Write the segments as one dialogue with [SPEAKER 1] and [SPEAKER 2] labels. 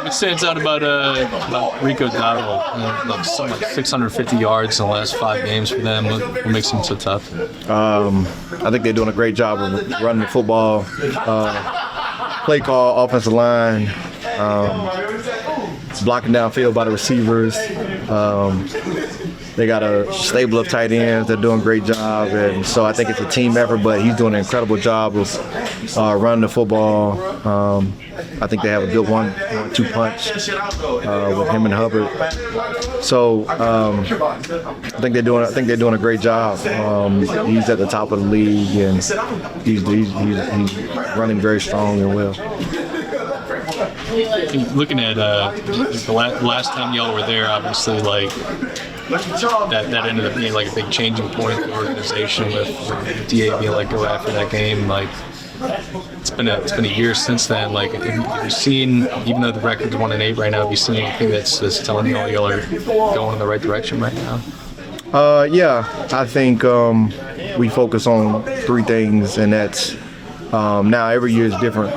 [SPEAKER 1] What stands out about Rico Dowdle? Like 650 yards in the last 5 games for them. What makes him so tough?
[SPEAKER 2] I think they're doing a great job of running the football, play call, offensive line, blocking downfield by the receivers. They got a stable of tight ends. They're doing a great job, and so I think it's a team effort. But he's doing an incredible job of running the football. I think they have a good 1-2 punch with him and Hubbard. So I think they're doing a great job. He's at the top of the league, and he's running very strong and well.
[SPEAKER 1] Looking at the last time y'all were there, obviously, like that ended up being like a big changing point in the organization with DA being let go after that game. Like it's been a year since then. Like have you seen, even though the record's 1-8 right now, have you seen anything that's telling you y'all are going in the right direction right now?
[SPEAKER 2] Yeah, I think we focus on 3 things, and that's now every year is different.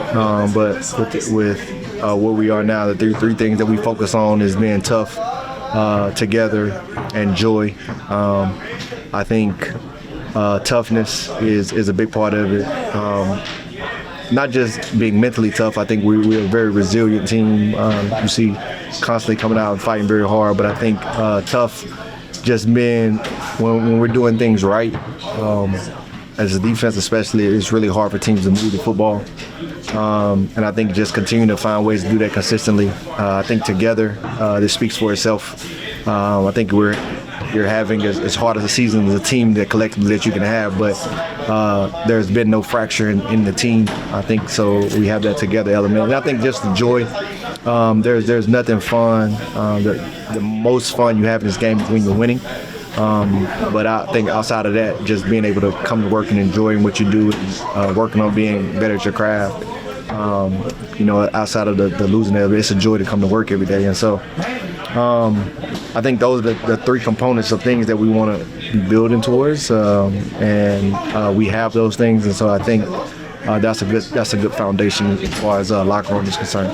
[SPEAKER 2] But with where we are now, the three things that we focus on is being tough together and joy. I think toughness is a big part of it. Not just being mentally tough. I think we're a very resilient team. You see constantly coming out and fighting very hard, but I think tough just being when we're doing things right. As a defense especially, it's really hard for teams to move the football. And I think just continuing to find ways to do that consistently. I think together, this speaks for itself. I think you're having as hard as a season as a team that collectively that you can have, but there's been no fracture in the team. I think so we have that together element. And I think just the joy. There's nothing fun. The most fun you have in this game is when you're winning. But I think outside of that, just being able to come to work and enjoying what you do, working on being better at your craft. Outside of the losing, it's a joy to come to work every day. And so I think those are the 3 components of things that we want to be building towards, and we have those things. And so I think that's a good foundation as far as locker room is concerned.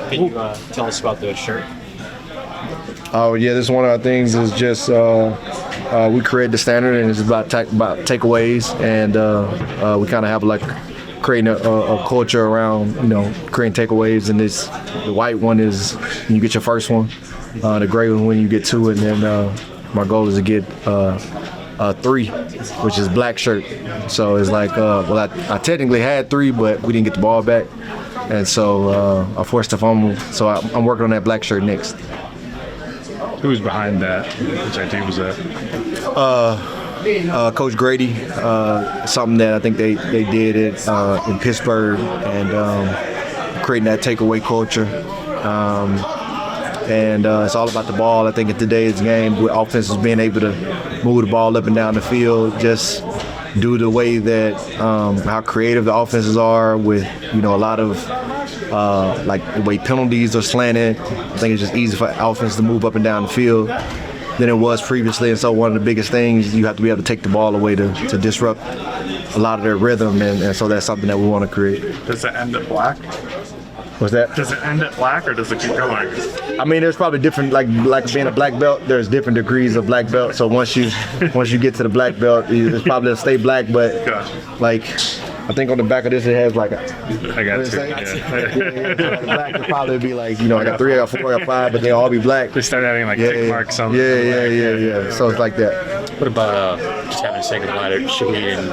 [SPEAKER 1] Can you tell us about the shirt?
[SPEAKER 2] Oh yeah, this is one of our things. Is just we create the standard, and it's about takeaways, and we kind of have like creating a culture around creating takeaways. And the white one is when you get your first one, the gray one when you get 2, and then my goal is to get 3, which is black shirt. So it's like I technically had 3, but we didn't get the ball back, and so I forced the fumble. So I'm working on that black shirt next.
[SPEAKER 3] Who was behind that? Which idea was that?
[SPEAKER 2] Coach Grady. Something that I think they did it in Pittsburgh, and creating that takeaway culture. And it's all about the ball. I think in today's game, with offenses being able to move the ball up and down the field, just due to the way that how creative the offenses are with a lot of like the way penalties are slanted. I think it's just easy for offense to move up and down the field than it was previously. And so one of the biggest things, you have to be able to take the ball away to disrupt a lot of their rhythm, and so that's something that we want to create.
[SPEAKER 3] Does it end at black?
[SPEAKER 2] What's that?
[SPEAKER 3] Does it end at black, or does it keep going?
[SPEAKER 2] I mean, there's probably different, like being a black belt, there's different degrees of black belt. So once you get to the black belt, it's probably to stay black, but like I think on the back of this it has like a,
[SPEAKER 3] I got you.
[SPEAKER 2] Yeah. Black would probably be like, I got 3, I got 4, I got 5, but they all be black.
[SPEAKER 3] They start having like tick marks on.
[SPEAKER 2] Yeah. So it's like that.
[SPEAKER 4] What about just having to say goodbye to Shaheed and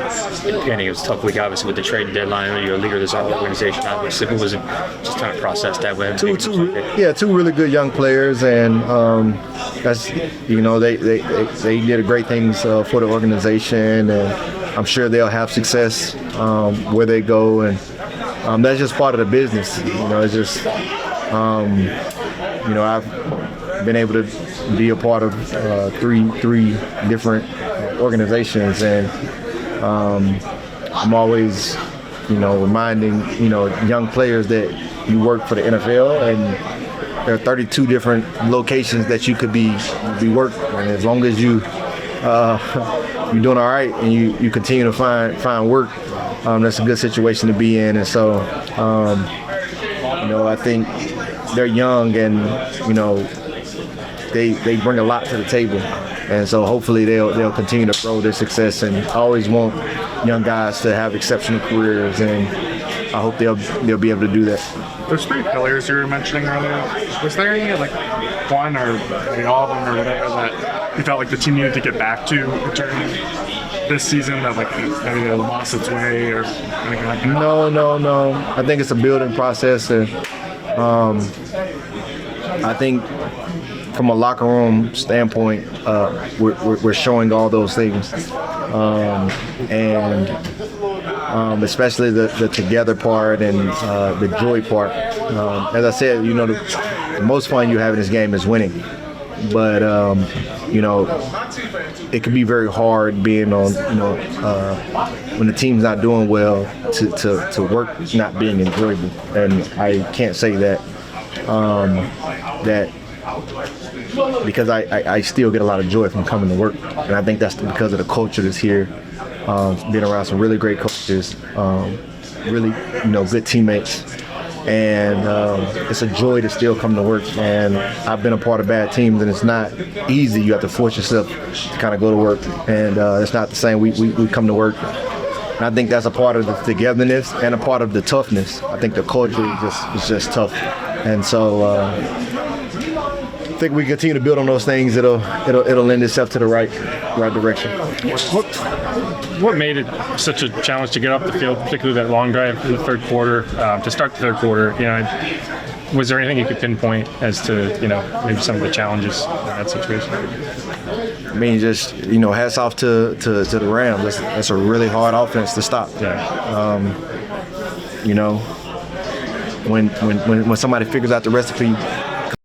[SPEAKER 4] Penny? It was a tough week, obviously, with the trading deadline. You're a leader of this organization, obviously. Who was it? Just trying to process that with him.
[SPEAKER 2] Two really good young players, and that's they did great things for the organization, and I'm sure they'll have success where they go, and that's just part of the business. It's just I've been able to be a part of three different organizations, and I'm always reminding young players that you work for the NFL, and there are 32 different locations that you could be working, and as long as you're doing all right and you continue to find work, that's a good situation to be in. And so I think they're young and they bring a lot to the table, and so hopefully they'll continue to grow their success. And I always want young guys to have exceptional careers, and I hope they'll be able to do that.
[SPEAKER 3] Those three pillars you were mentioning earlier, was there any like one or maybe all of them or whatever that you felt like the team needed to get back to during this season that like maybe they lost its way or anything like that?
[SPEAKER 2] No. I think it's a building process, and I think from a locker room standpoint, we're showing all those things, and especially the together part and the joy part. As I said, the most fun you have in this game is winning, but it can be very hard being on when the team's not doing well to work not being enjoyable, and I can't say that because I still get a lot of joy from coming to work, and I think that's because of the culture that's here. Being around some really great coaches, really good teammates, and it's a joy to still come to work. And I've been a part of bad teams, and it's not easy. You have to force yourself to kind of go to work, and it's not the same. We come to work, and I think that's a part of the togetherness and a part of the toughness. I think the culture is just tough, and so I think we continue to build on those things. It'll lend itself to the right direction.
[SPEAKER 3] What made it such a challenge to get off the field, particularly that long drive in the third quarter, to start the third quarter? Was there anything you could pinpoint as to maybe some of the challenges in that situation?
[SPEAKER 2] I mean, just hats off to the Rams. That's a really hard offense to stop.
[SPEAKER 3] Yeah.
[SPEAKER 2] When somebody figures out the recipe